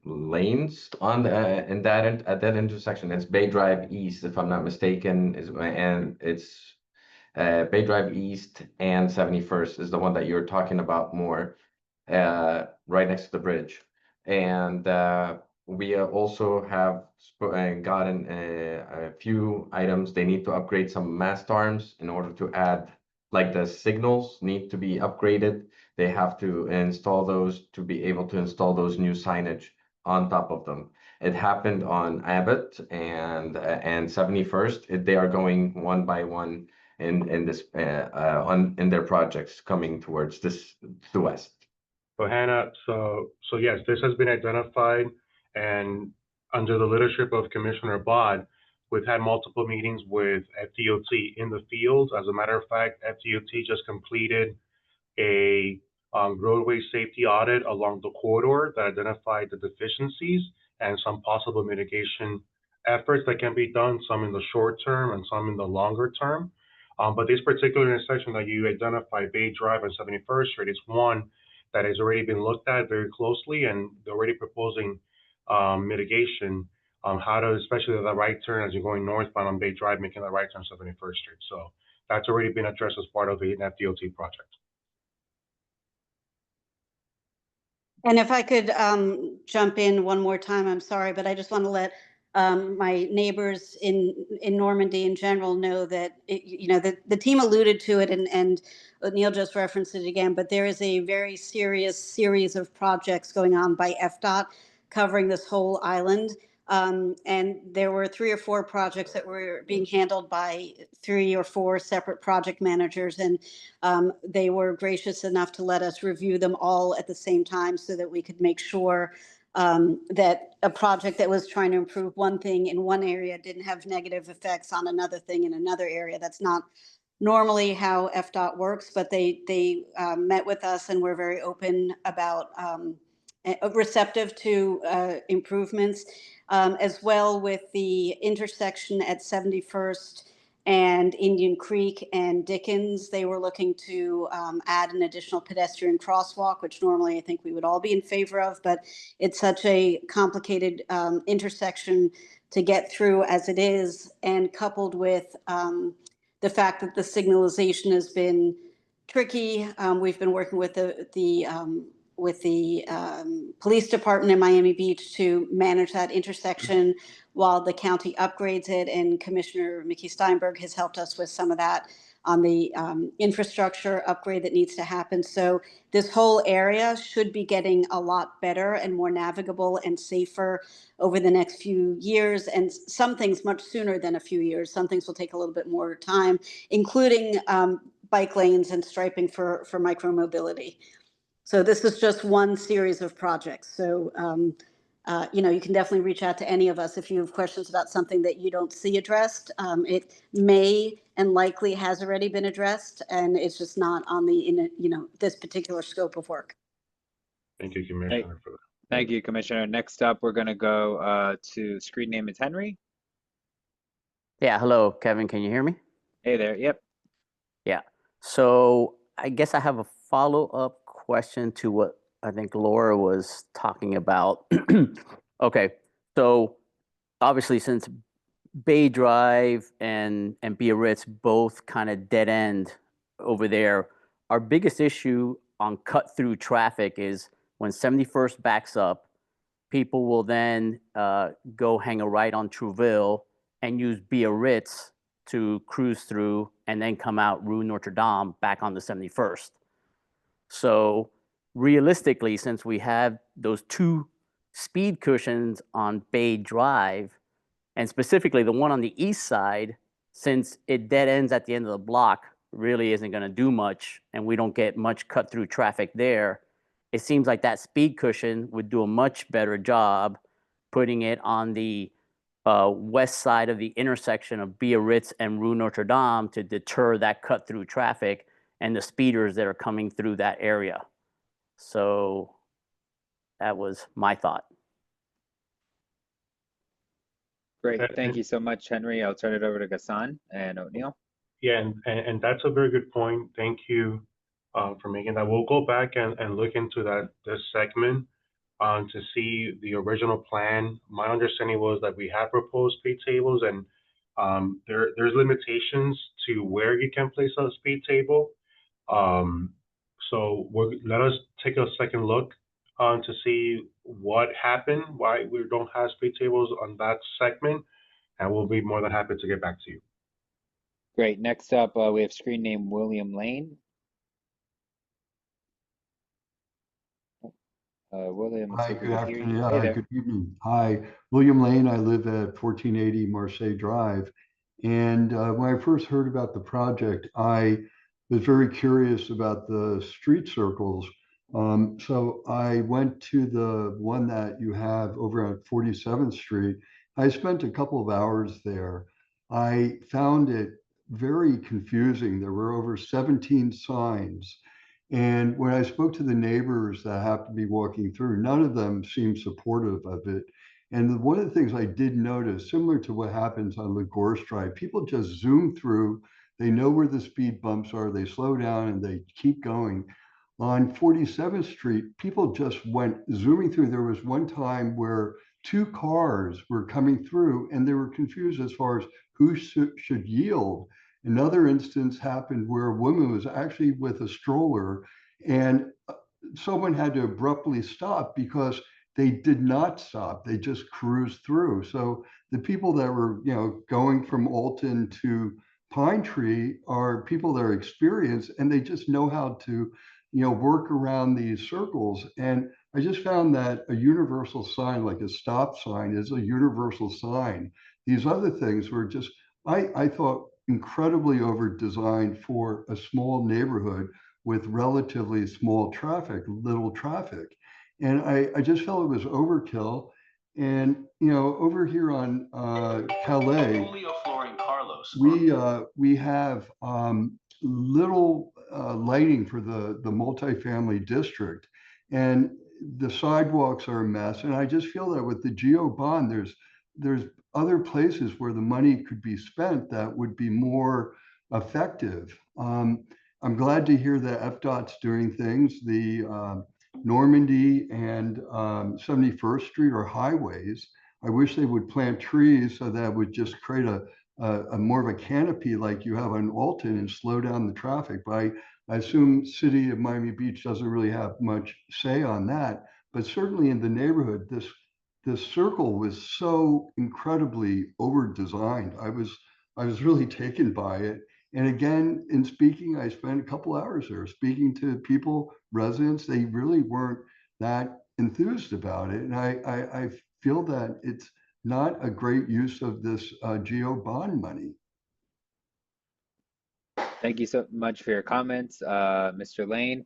lanes on at that intersection. It's Bay Drive East, if I'm not mistaken, and it's Bay Drive East and 71st is the one that you're talking about more, right next to the bridge. And we also have gotten a few items. They need to upgrade some mast arms in order to add like the signals need to be upgraded. They have to install those to be able to install those new signage on top of them. It happened on Abbott and 71st. They are going one by one in this in their projects coming towards the west.
So Hannah, so yes, this has been identified, and under the leadership of Commissioner Bod, we've had multiple meetings with FDOT in the field. As a matter of fact, FDOT just completed a roadway safety audit along the corridor that identified the deficiencies and some possible mitigation efforts that can be done, some in the short term and some in the longer term. But this particular intersection that you identified, Bay Drive and 71st Street, is one that has already been looked at very closely, and they're already proposing mitigation on how to, especially the right turn as you're going northbound on Bay Drive, making the right turn on 71st Street. So that's already been addressed as part of the FDOT project.
And if I could jump in one more time, I'm sorry, but I just want to let my neighbors in Normandy in general know that the team alluded to it, and Neil just referenced it again. But there is a very serious series of projects going on by FDOT covering this whole island. And there were 3 or 4 projects that were being handled by 3 or 4 separate project managers, and they were gracious enough to let us review them all at the same time so that we could make sure that a project that was trying to improve one thing in one area didn't have negative effects on another thing in another area. That's not normally how FDOT works, but they met with us and were very open about receptive to improvements, as well with the intersection at 71st and Indian Creek and Dickens. They were looking to add an additional pedestrian crosswalk, which normally I think we would all be in favor of, but it's such a complicated intersection to get through as it is, and coupled with the fact that the signalization has been tricky. We've been working with the police department in Miami Beach to manage that intersection while the county upgrades it, and Commissioner Mickey Steinberg has helped us with some of that on the infrastructure upgrade that needs to happen. So this whole area should be getting a lot better and more navigable and safer over the next few years, and some things much sooner than a few years. Some things will take a little bit more time, including bike lanes and striping for micromobility. So this is just one series of projects. So, you can definitely reach out to any of us if you have questions about something that you don't see addressed. It may and likely has already been addressed, and it's just not on this particular scope of work.
Thank you, Commissioner, for that.
Thank you, Commissioner. Next up, we're going to go to screen name is Henry.
Yeah, hello, Kevin. Can you hear me?
Hey there. Yep.
Yeah. So I guess I have a follow-up question to what I think Laura was talking about. Okay. So obviously, since Bay Drive and Biarritz both kind of dead end over there, our biggest issue on cut through traffic is when 71st backs up, people will then go hang a right on Trouville and use Biarritz to cruise through and then come out Rue Notre Dame back on the 71st. So realistically, since we have those 2 speed cushions on Bay Drive, and specifically the one on the east side, since it dead ends at the end of the block, really isn't going to do much, and we don't get much cut through traffic there, it seems like that speed cushion would do a much better job putting it on the west side of the intersection of Biarritz and Rue Notre Dame to deter that cut through traffic and the speeders that are coming through that area. So that was my thought.
Great. Thank you so much, Henry. I'll turn it over to Ghassan and O'Neill.
Yeah, and that's a very good point. Thank you for making that. We'll go back and look into this segment to see the original plan. My understanding was that we have proposed speed tables, and there's limitations to where you can place a speed table. So let us take a second look to see what happened, why we don't have speed tables on that segment, and we'll be more than happy to get back to you.
Great. Next up, we have screen name William Lane. William, let's see
Hi,
if we
good
can hear you.
afternoon.
Hey there.
Good evening. Hi, William Lane. I live at 1480 Marseille Drive. And when I first heard about the project, I was very curious about the street circles. So I went to the one that you have over at 47th Street. I spent a couple of hours there. I found it very confusing. There were over 17 signs. And when I spoke to the neighbors that happened to be walking through, none of them seemed supportive of it. And one of the things I did notice, similar to what happens on Lagorce Drive, people just zoom through. They know where the speed bumps are. They slow down and they keep going. On 47th Street, people just went zooming through. There was one time where two cars were coming through and they were confused as far as who should yield. Another instance happened where a woman was actually with a stroller and someone had to abruptly stop because they did not stop. They just cruised through. So the people that were, going from Alton to Pine Tree are people that are experienced and they just know how to, work around these circles. And I just found that a universal sign, like a stop sign, is a universal sign. These other things were just, I thought, incredibly over designed for a small neighborhood with relatively small traffic, little traffic. And I just felt it was overkill. And, over here on Calais, we have little lighting for the multifamily district. And the sidewalks are a mess. And I just feel that with the geo bond, there's other places where the money could be spent that would be more effective. I'm glad to hear that FDOT's doing things. The Normandy and 71st Street are highways. I wish they would plant trees so that would just create a more of a canopy like you have on Alton and slow down the traffic. But I assume City of Miami Beach doesn't really have much say on that. But certainly in the neighborhood, this circle was so incredibly over designed. I was really taken by it. And again, in speaking, I spent a couple hours there speaking to people, residents. They really weren't that enthused about it. And I feel that it's not a great use of this geo bond money.
Thank you so much for your comments, Mr. Lane.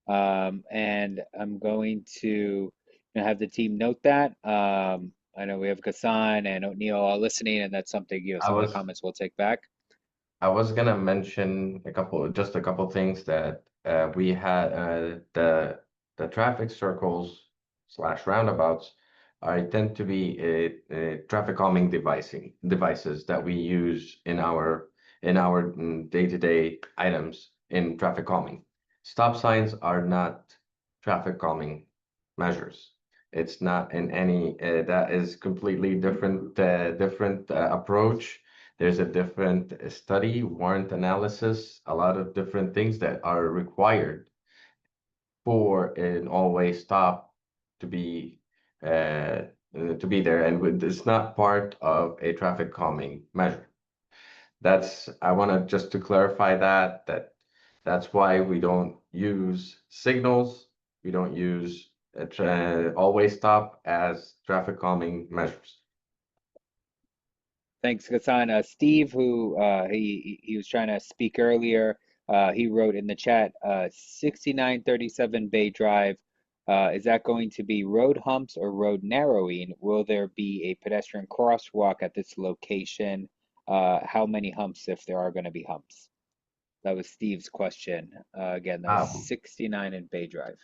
And I'm going to have the team note that. I know we have Gassan and O'Neill all listening, and that's something,
I
some of the
was
comments we'll take back.
I was gonna mention just a couple things that we had the traffic circles slash roundabouts are tend to be traffic calming devices that we use in our day-to-day items in traffic calming. Stop signs are not traffic calming measures. It's not in any that is completely different approach. There's a different study, warrant analysis, a lot of different things that are required for an always stop to be there, and it's not part of a traffic calming measure. I want to just to clarify that's why we don't use signals, we don't use always stop as traffic calming measures.
Thanks, Gassan. Steve, who he was trying to speak earlier, he wrote in the chat, 6937 Bay Drive. Is that going to be road humps or road narrowing? Will there be a pedestrian crosswalk at this location? How many humps if there are going to be humps? That was Steve's question. Again, that was 69 in Bay Drive.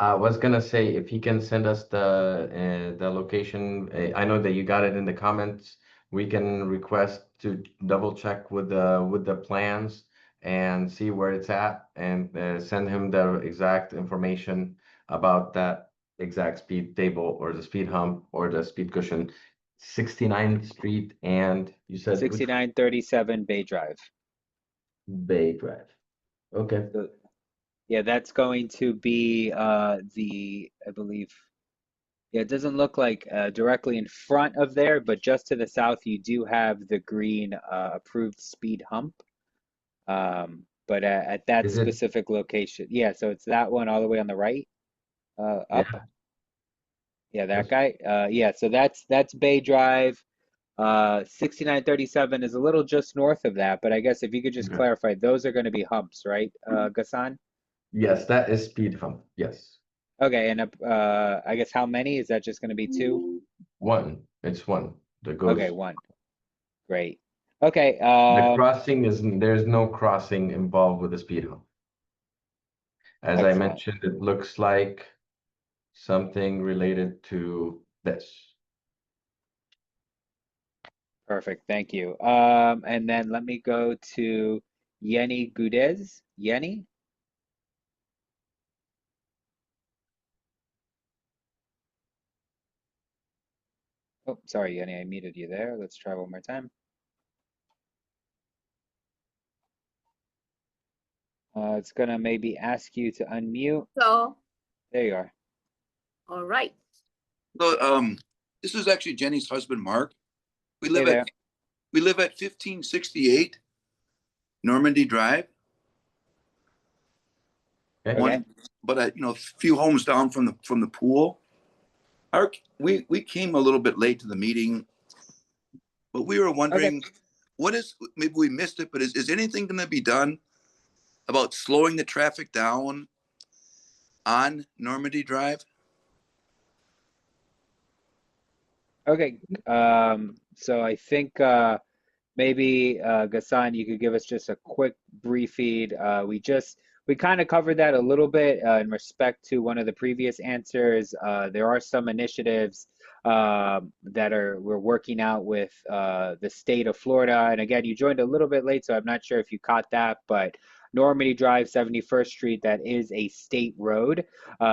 I was gonna say if he can send us the location. I know that you got it in the comments. We can request to double check with the plans and see where it's at, and send him the exact information about that exact speed table or the speed hump or the speed cushion. 69th Street, and you said which
6937 Bay Drive.
Bay Drive. Okay.
So, yeah, that's going to be I believe Yeah, it doesn't look like directly in front of there, but just to the south, you do have the green approved speed hump. But at that
Is it?
specific location, yeah, so it's that one all the way on the right, up.
Yeah.
Yeah, that
This,
guy. Yeah, so that's Bay Drive. 6937 is a little just north of that, but I guess if you could just
okay.
clarify, those are going to be humps, right, Ghassan?
Yes, that is speed hump. Yes.
Okay, and I guess how many? Is that just going to be two?
One. It's one that
Okay,
goes.
one. Great. Okay,
The crossing is, there's no crossing involved with the speed hump. As I
excellent.
mentioned, it looks like something related to this.
Perfect. Thank you. And then let me go to Yeni Gudez. Yeni? Oh, sorry, Yeni, I muted you there. Let's try one more time. It's gonna maybe ask you to unmute.
So,
There you are.
all right.
So, this is actually Jenny's husband, Mark. We
Hey
live
there.
at 1568 Normandy Drive.
Okay.
Okay.
But a few homes down from the pool. We came a little bit late to the meeting, but we were wondering, maybe we missed it, but is anything going to be done about slowing the traffic down on Normandy Drive?
Okay. So I think maybe Ghassan, you could give us just a quick brief feed. We kind of covered that a little bit in respect to one of the previous answers. There are some initiatives that we're working out with the state of Florida. And again, you joined a little bit late, so I'm not sure if you caught that, but Normandy Drive, 71st Street, that is a state road.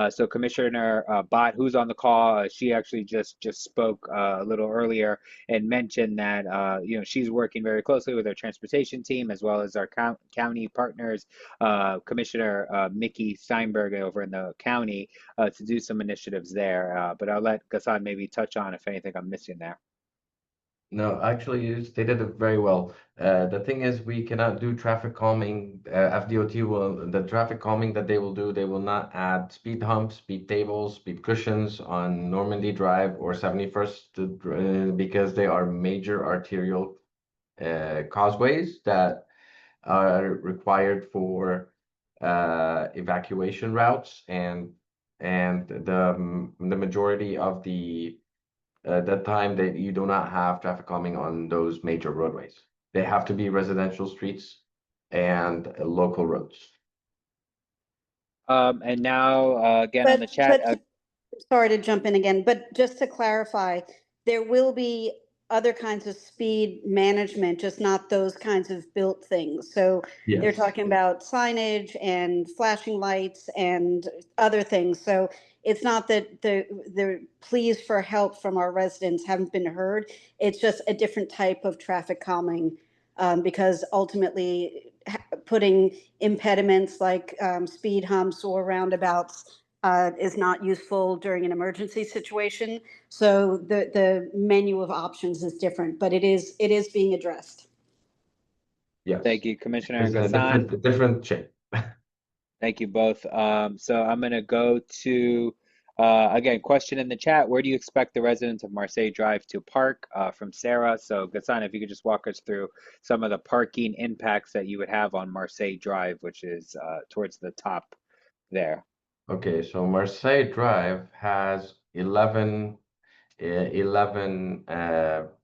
So Commissioner Bott, who's on the call, she actually just spoke a little earlier and mentioned that she's working very closely with our transportation team as well as our county partners, Commissioner Mickey Steinberg over in the county, to do some initiatives there. But I'll let Ghassan maybe touch on if anything I'm missing there.
No, actually, you stated it very well. The thing is, we cannot do traffic calming. FDOT will, the traffic calming that they will do, they will not add speed humps, speed tables, speed cushions on Normandy Drive or 71st because they are major arterial causeways that are required for evacuation routes and the majority of the time that you do not have traffic calming on those major roadways. They have to be residential streets and local roads.
And now again on the chat.
Sorry to jump in again, but just to clarify, there will be other kinds of speed management, just not those kinds of built things. So they're
Yes.
talking about signage and flashing lights and other things. So it's not that the pleas for help from our residents haven't been heard. It's just a different type of traffic calming, because ultimately putting impediments like speed humps or roundabouts is not useful during an emergency situation. So the menu of options is different, but it is being addressed.
Yes.
Thank you, Commissioner
It's a
Ghassan.
different shape.
Thank you both. So I'm going to go to, again, question in the chat. Where do you expect the residents of Marseille Drive to park? From Sarah. So Ghassan, if you could just walk us through some of the parking impacts that you would have on Marseille Drive, which is towards the top there.
Okay, so Marseille Drive has 11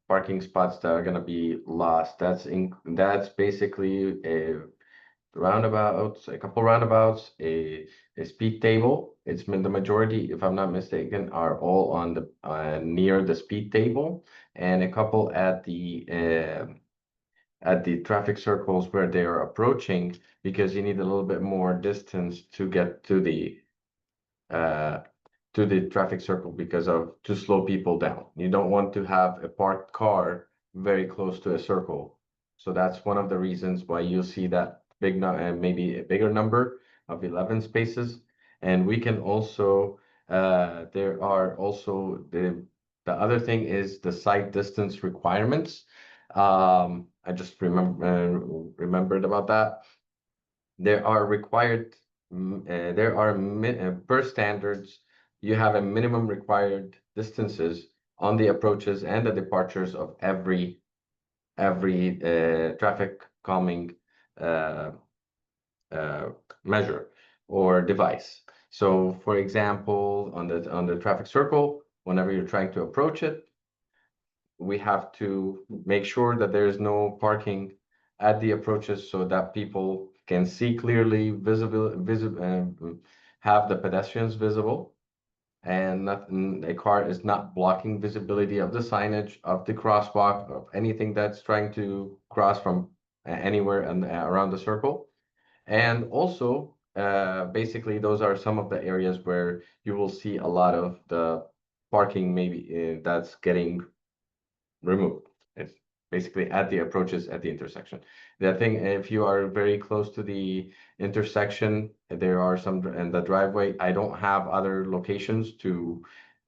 parking spots that are going to be lost. That's basically a couple roundabouts, a speed table. It's the majority, if I'm not mistaken, are all on the near the speed table, and a couple at the traffic circles where they are approaching, because you need a little bit more distance to get to the traffic circle to slow people down. You don't want to have a parked car very close to a circle. So that's one of the reasons why you'll see that maybe a bigger number of 11 spaces. And we can also There are also the other thing is the sight distance requirements. I just remembered about that. There are required, per standards, you have a minimum required distances on the approaches and the departures of every traffic calming uh, uh, measure or device. So, for example, on the traffic circle, whenever you're trying to approach it, we have to make sure that there is no parking at the approaches so that people can see clearly, have the pedestrians visible, and a car is not blocking visibility of the signage, of the crosswalk, of anything that's trying to cross from anywhere and around the circle. And also, basically, those are some of the areas where you will see a lot of the parking maybe that's getting removed. It's basically at the approaches at the intersection. The thing, if you are very close to the intersection, there are some in the driveway. I don't have other locations to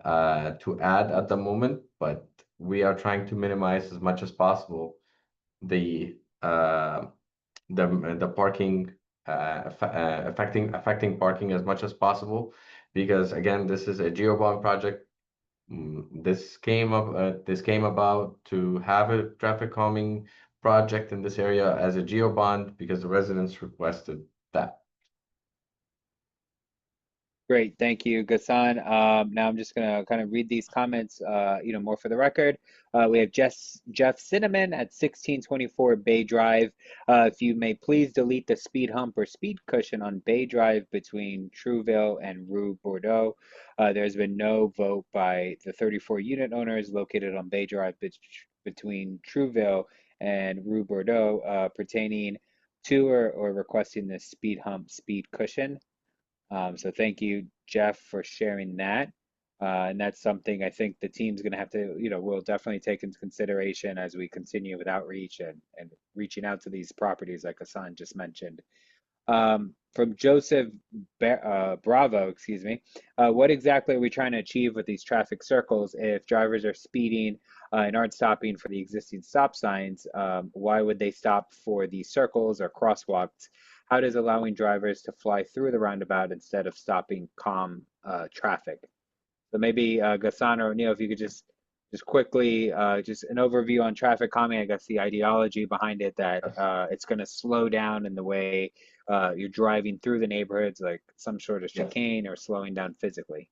add at the moment, but we are trying to minimize as much as possible the parking affecting parking as much as possible, because again, this is a geobond project. This came about to have a traffic calming project in this area as a geobond because the residents requested that.
Great, thank you, Ghassan. Now I'm just gonna kind of read these comments, more for the record. We have Jeff Cinnamon at 1624 Bay Drive. If you may please delete the speed hump or speed cushion on Bay Drive between Trouville and Rue Bordeaux. There's been no vote by the 34 unit owners located on Bay Drive between Trouville and Rue Bordeaux pertaining to or requesting the speed hump speed cushion. So thank you, Jeff, for sharing that. And that's something I think the team's going to have to, we'll definitely take into consideration as we continue with outreach and reaching out to these properties like Hassan just mentioned. From Joseph Bravo, excuse me, what exactly are we trying to achieve with these traffic circles? If drivers are speeding and aren't stopping for the existing stop signs, why would they stop for these circles or crosswalks? How does allowing drivers to fly through the roundabout instead of stopping calm traffic? So maybe Ghassan or Neil, if you could just quickly just an overview on traffic calming. I guess the ideology behind it that it's going to slow down in the way you're driving through the neighborhoods, like some sort of
Yes.
chicane or slowing down physically.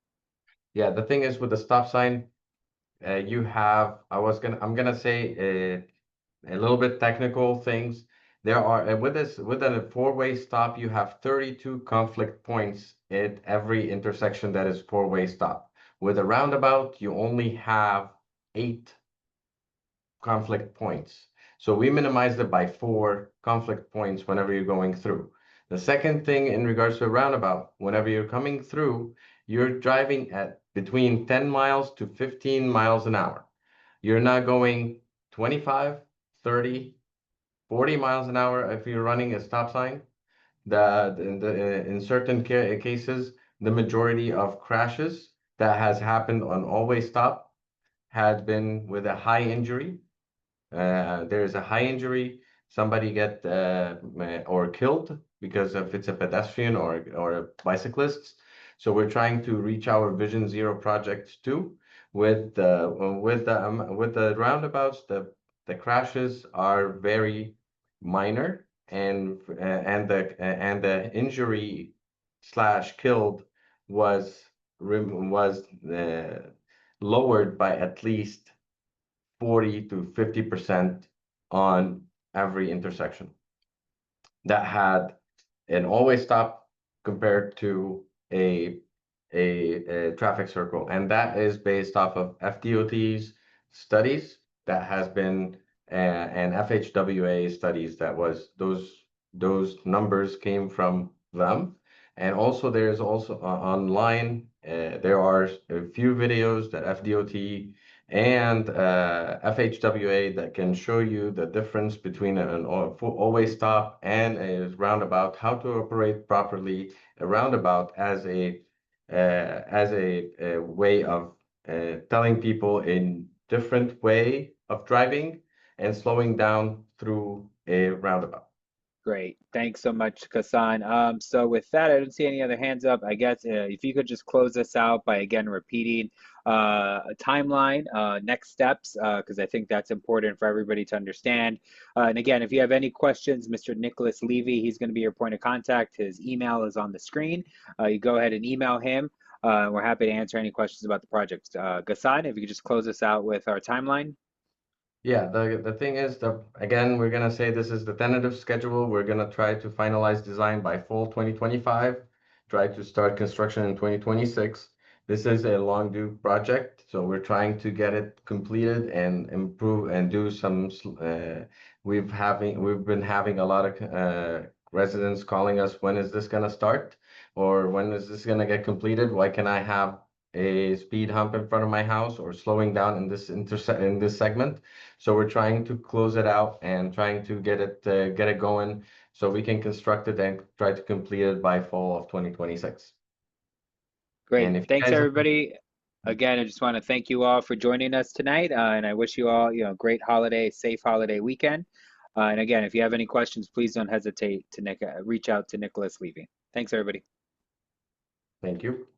Yeah, the thing is with the stop sign, you have, I'm gonna say a little bit technical things. There are with a four-way stop, you have 32 conflict points at every intersection that is four-way stop. With a roundabout, you only have 8 conflict points. So we minimized it by 4 conflict points whenever you're going through. The second thing in regards to a roundabout, whenever you're coming through, you're driving at between 10 miles to 15 miles an hour. You're not going 25, 30, 40 miles an hour if you're running a stop sign. In certain cases, the majority of crashes that has happened on always stop had been with a high injury. There's a high injury, somebody get or killed because of it's a pedestrian or a bicyclist. So we're trying to reach our Vision Zero project too. With the roundabouts, the crashes are very minor, and the injury slash killed was lowered by at least 40 to 50% on every intersection that had an always stop compared to a traffic circle. And that is based off of FDOT's studies that has been and FHWA studies that was those numbers came from them. And also there's also online, there are a few videos that FDOT and FHWA that can show you the difference between an always stop and a roundabout, how to operate properly a roundabout as a as a way of telling people a different way of driving and slowing down through a roundabout.
Great. Thanks so much, Kasan. So with that, I don't see any other hands up. I guess if you could just close us out by again repeating a timeline, next steps, because I think that's important for everybody to understand. And again, if you have any questions, Mr. Nicholas Levy, he's going to be your point of contact. His email is on the screen. You go ahead and email him. We're happy to answer any questions about the project. Ghassan, if you could just close us out with our timeline.
Yeah, the thing is again, we're gonna say this is the tentative schedule. We're gonna try to finalize design by fall 2025, try to start construction in 2026. This is a long due project, so we're trying to get it completed and improve and do some. We've been having a lot of residents calling us, when is this gonna start, or when is this gonna get completed? Why can I have a speed hump in front of my house or slowing down in this segment? So we're trying to close it out and trying to get it going so we can construct it and try to complete it by fall of 2026.
Great.
And if you
Thanks,
guys have,
everybody. Again, I just want to thank you all for joining us tonight, and I wish you all, great holiday, safe holiday weekend. And again, if you have any questions, please don't hesitate to reach out to Nicholas Levy. Thanks, everybody.
thank you.